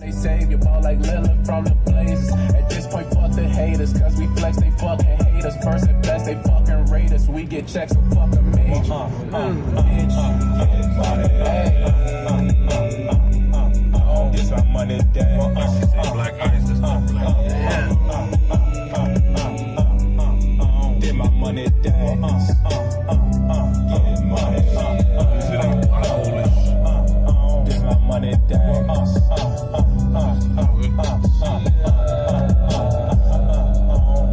They save your ball like Lillard from the Blazers. At this point, fuck the haters, cause we flex, they fucking hate us. First and best, they fucking rate us. We get checks, so fucking major. This my money day. Black ice, this my black. This my money day. Get money. This my money day.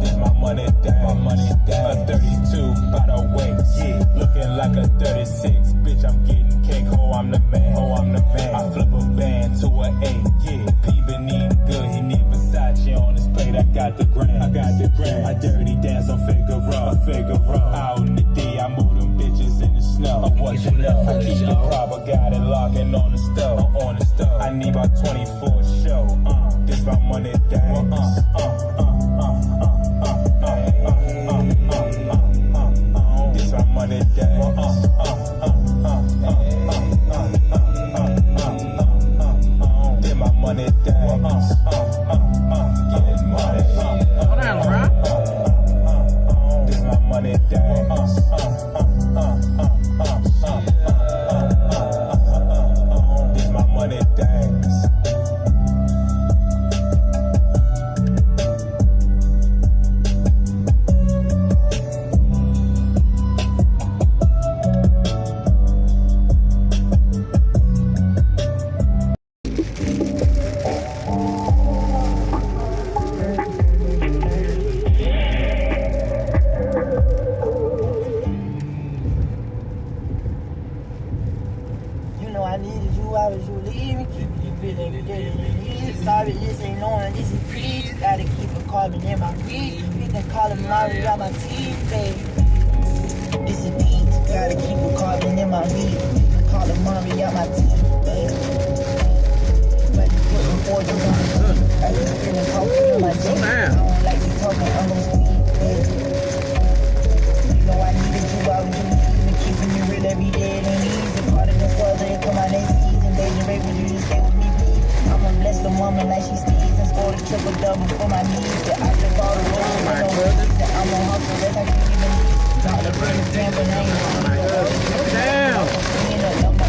This my money day. My money day. A 32 by the waist. Yeah. Looking like a 36. Bitch, I'm getting cake. Ho, I'm the man. Ho, I'm the man. I flip a band to an 8. Yeah. P been eating good. He need Versace on his plate. I got the gram. I got the gram. I dirty dance on Figaro. Figaro. Out in the D, I move them bitches in the snow. I'm watching up. I keep the proper. Got it locking on the stove. On the stove. I need about 24 show. This my money day. This my money day. This my money day. Get money. Hold on, bro. This my money day. This my money day. You know I needed you, why was you leaving? Keep you feeling sorry, this ain't knowing, this is peace. Gotta keep a carbon in my weed. You can call him Mario on my teeth, baby. This is deep, gotta keep a carbon in my weed. You can call him Mario on my teeth, baby. But you put before you want to I just feeling coffee in my teeth. I don't like you talking, I'm gonna speak, baby. You know I needed you, why was you leaving? Keeping me real every day, it ain't easy. Part of the world, they come out next season. Baby, baby, you just stay with me, please. I'ma bless the woman like she sneezes and score the triple double for my knees. Yeah, I just bought a roll with no worries. I'm on hustle, that's how you even need. Talk the pretty damn, but I ain't on my Damn. love my